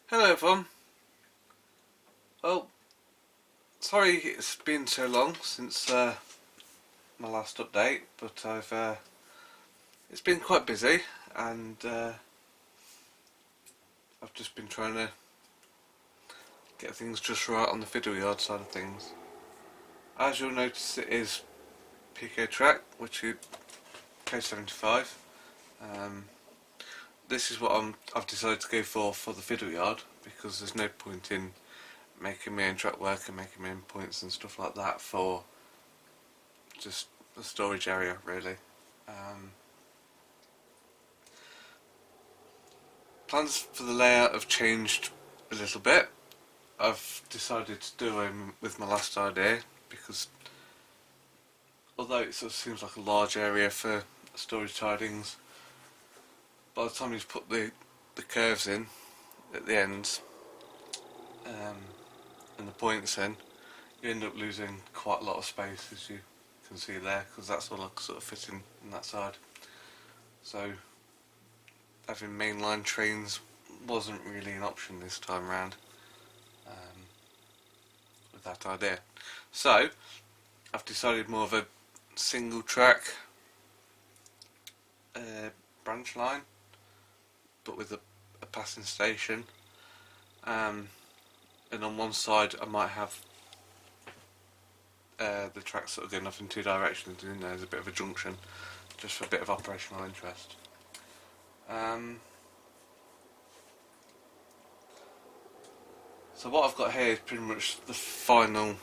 Hello everyone. Well, sorry it's been so long since my last update, but it's been quite busy and I've just been trying to get things just right on the fiddle yard side of things. As you'll notice, it is PK track, which is K75. Um, this is what I've decided to go for the fiddle yard, because there's no point in making my own track work and making my own points and stuff like that for just the storage area, really. Um, Plans for the layout have changed a little bit. I've decided to do away with my last idea, because although it sort of seems like a large area for storage tidings, by the time you've put the curves in at the ends um, and the points in, you end up losing quite a lot of space, as you can see there, because that's all I sort of fit in that side. So having mainline trains wasn't really an option this time round with that idea. So I've decided more of a single track branch line, but with a passing station, and on one side I might have the tracks sort of going off in two directions, and there's a bit of a junction just for a bit of operational interest. So what I've got here is pretty much the final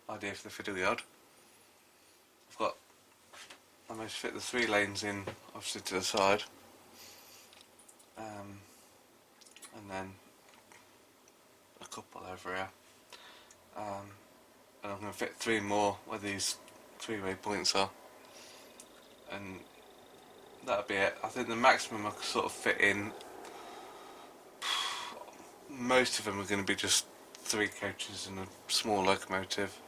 idea for the fiddle yard. I've got almost fit the 3 lanes in, obviously, to the side, and then a couple over here, and I'm going to fit 3 more where these 3-way points are, and that'll be it. I think the maximum I could sort of fit in, most of them are going to be just 3 coaches and a small locomotive.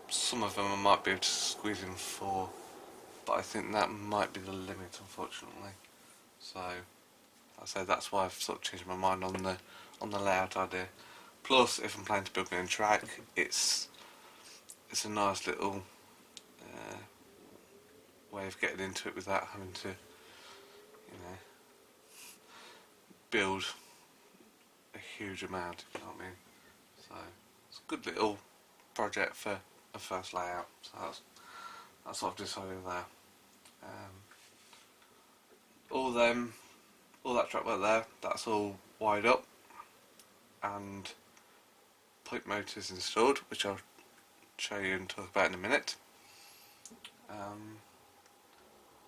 Some of them I might be able to squeeze in 4, but I think that might be the limit, unfortunately. So I say that's why I've sort of changed my mind on the layout idea. Plus, if I'm planning to build my own track, it's a nice little way of getting into it without having to, build a huge amount, if you know what I mean. So it's a good little project for a first layout. So that's what I've decided there. All that track work there, that's all wired up and pipe motors installed, which I'll show you and talk about in a minute.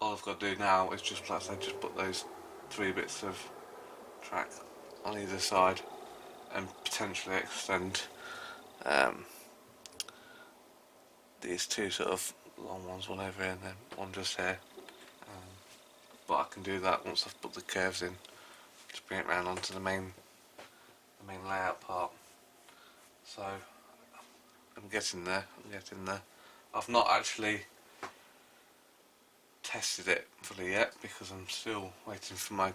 All I've got to do now is just, like I said, just put those 3 bits of track on either side and potentially extend these 2 sort of long ones, one over here and then one just here. But I can do that once I've put the curves in, to bring it round onto the main layout part. So I'm getting there. I've not actually tested it fully yet, because I'm still waiting for my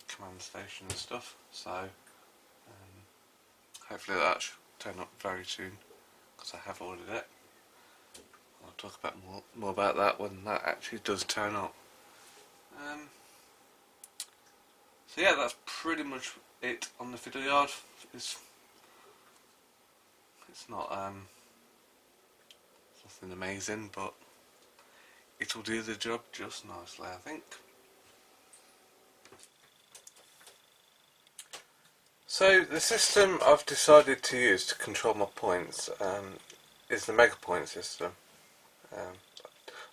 command station and stuff. So hopefully that should turn up very soon, because I have ordered it. I'll talk about more about that when that actually does turn up. So yeah, that's pretty much it on the fiddle yard. It's not nothing amazing, but it'll do the job just nicely, I think. So the system I've decided to use to control my points is the mega point system.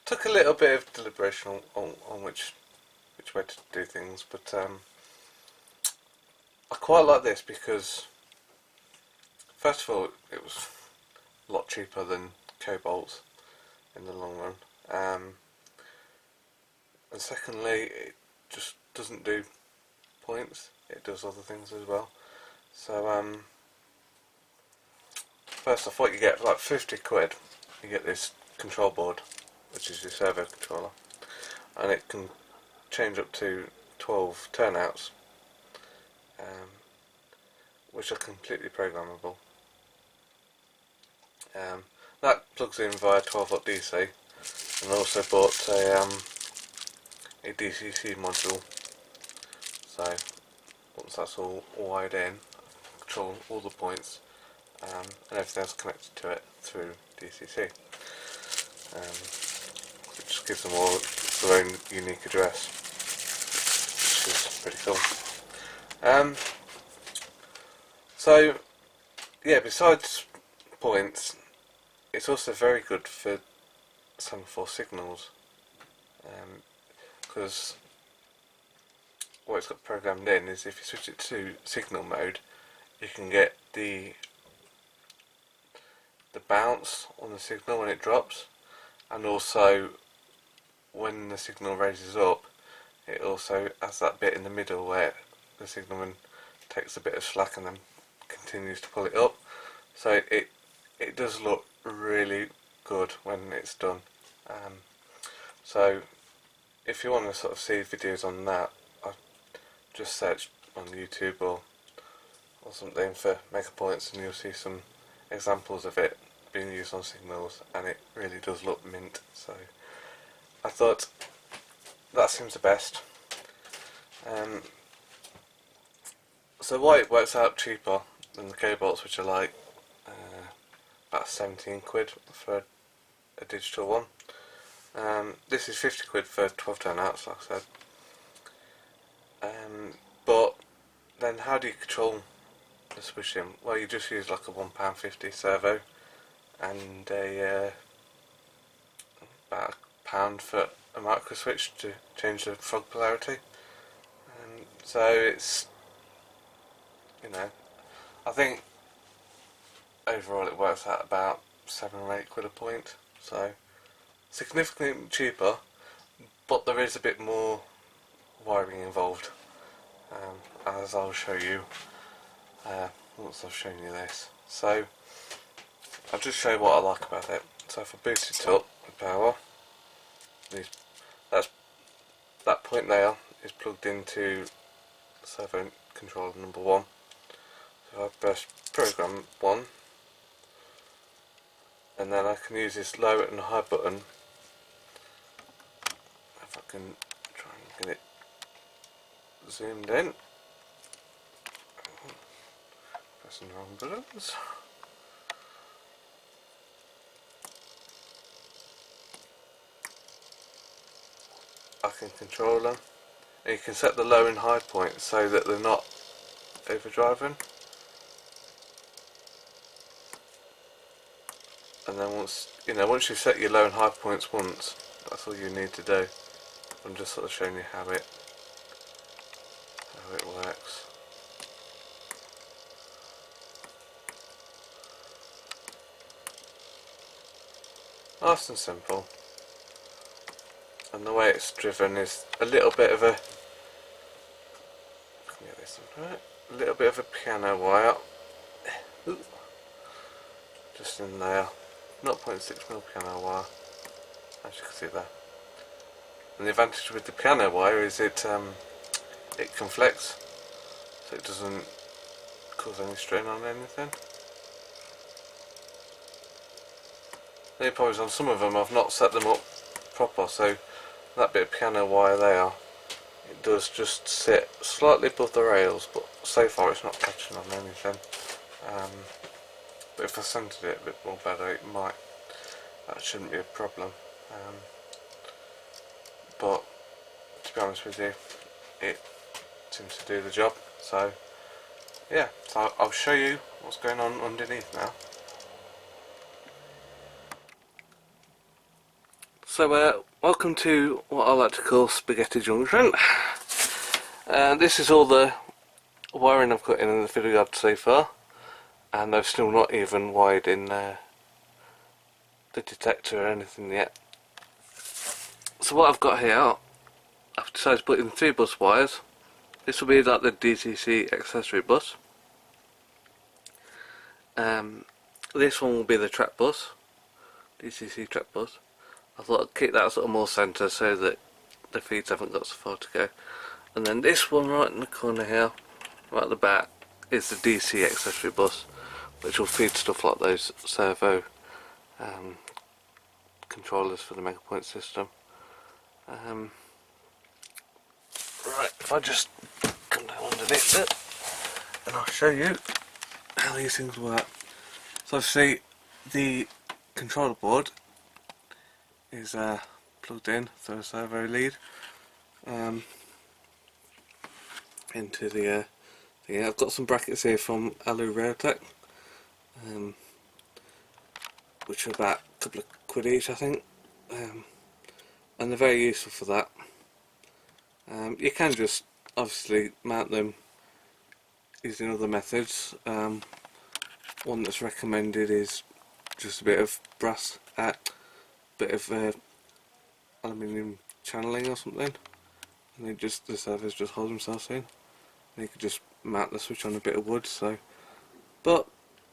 Took a little bit of deliberation on which way to do things, but I quite like this because, first of all, it was a lot cheaper than cobalts in the long run, and secondly, it just doesn't do points, it does other things as well. So first off, what you get for like 50 quid, you get this control board, which is your servo controller, and it can change up to 12 turnouts which are completely programmable. That plugs in via 12-volt DC, and I also bought a DCC module, so once that's all wired in, I control all the points and everything else connected to it through DCC. It just gives them all their own unique address, which is pretty cool. So yeah, besides points, it's also very good for semaphore signals, because what it's got programmed in is if you switch it to signal mode, you can get the bounce on the signal when it drops, and also when the signal raises up, it also has that bit in the middle where the signalman takes a bit of slack and then continues to pull it up. So it does look really good when it's done. So if you want to sort of see videos on that, I've just search on YouTube or something for mega points, and you'll see some examples of it being used on signals, and it really does look mint. So I thought that seems the best. So why it works out cheaper than the Cobalts, which are like about 17 quid for a digital one. This is 50 quid for 12 turn outs, like I said. But then how do you control the switching? Well, you just use like a £1.50 servo and about £1 for a micro switch to change the frog polarity. So it's, you know, I think overall it works out about 7 or 8 quid a point, so significantly cheaper, but there is a bit more wiring involved, as I'll show you once I've shown you this. So I'll just show you what I like about it. So if I boost it up with power, that point there is plugged into servo controller number 1. So I press program 1, and then I can use this low and high button. If I can try and get it zoomed in. Pressing the wrong buttons. I can control them, and you can set the low and high points so that they're not overdriving. And then once you set your low and high points once, that's all you need to do. I'm just sort of showing you how it works. Nice and simple. And the way it's driven is a little bit of a, get this one right, a little bit of a piano wire, just in there, 0.6mm piano wire, as you can see there. And the advantage with the piano wire is it can flex, so it doesn't cause any strain on anything. The problem is on some of them I've not set them up proper, so that bit of piano wire there, it does just sit slightly above the rails, but so far it's not catching on anything. But if I centered it a bit more better, that shouldn't be a problem. But to be honest with you, it seems to do the job. So yeah, so I'll show you what's going on underneath now. So welcome to what I like to call Spaghetti Junction. This is all the wiring I've got in the fiddle yard so far, and I've still not even wired in the detector or anything yet. So what I've got here, I've decided to put in 3 bus wires. This will be like the DCC accessory bus. This one will be the track bus, DCC track bus. I thought I'd keep that sort of more centre so that the feeds haven't got so far to go. And then this one right in the corner here, right at the back is the DC accessory bus, which will feed stuff like those servo controllers for the Megapoint system. Right, if I just come down underneath it and I'll show you how these things work. So obviously the controller board is plugged in through a servo lead into the thing. I've got some brackets here from Alu Railtech, which are about a couple of quid each, I think, and they're very useful for that. You can just obviously mount them using other methods. One that's recommended is just a bit of brass, bit of aluminium channeling or something, and then just the servos just hold themselves in. And you could just mount the switch on a bit of wood. So, but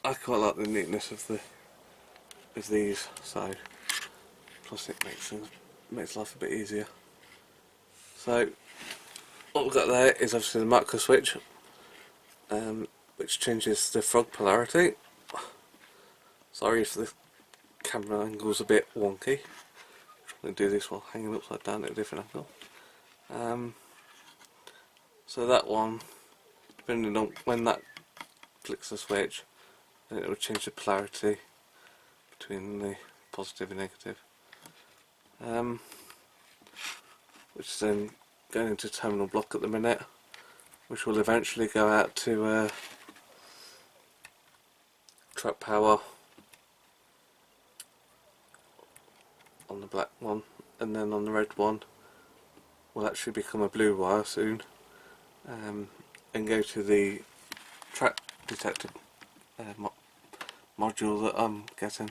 I quite like the neatness of these. So, plus it makes life a bit easier. So, what we've got there is obviously the macro switch, which changes the frog polarity. Sorry if the camera angle's a bit wonky. I'm going to do this while hanging upside down at a different angle. So that one, depending on when that flicks the switch, then it will change the polarity between the positive and negative. Which is then going into terminal block at the minute, which will eventually go out to track power on the black one, and then on the red one will actually become a blue wire soon, and go to the track detector module that I'm getting,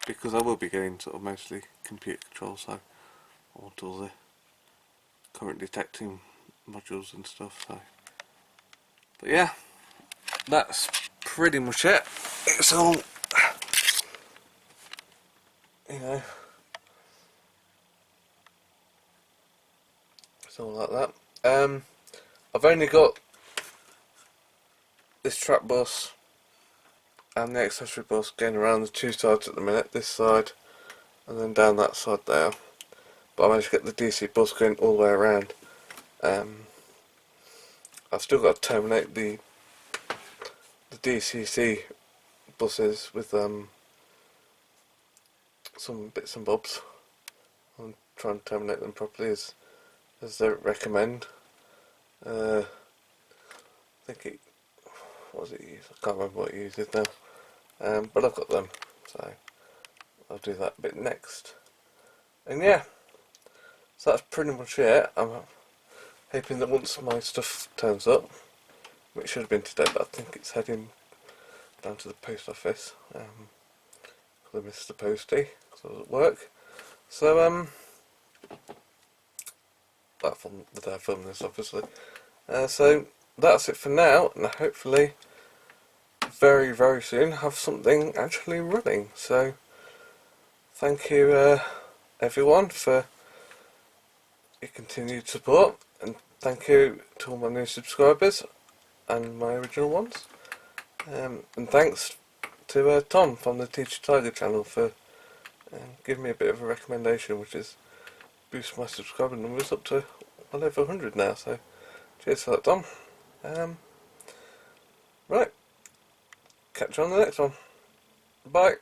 because I will be getting sort of mostly computer control, so I want all the current detecting modules and stuff. So, but yeah, that's pretty much it. It's all, you know, it's all like that. I've only got this track bus and the accessory bus going around the two sides at the minute, this side and then down that side there, but I managed to get the DC bus going all the way around. I've still got to terminate the DCC buses with some bits and bobs. I'm trying to terminate them properly as they recommend. I think it, what was it used? I can't remember what it uses now, but I've got them, so I'll do that bit next. And yeah, so that's pretty much it. I'm hoping that once my stuff turns up, which should have been today, but I think it's heading down to the post office, because I missed the postie because I was at work. So that from the day I filmed this, obviously. So that's it for now, and hopefully very very soon have something actually running. So thank you everyone for your continued support, and thank you to all my new subscribers and my original ones, and thanks to Tom from the Teacher Tiger channel for giving me a bit of a recommendation, which is boost my subscriber numbers up to well over 100 now, so cheers for that, Tom. Right, catch you on the next one. Bye.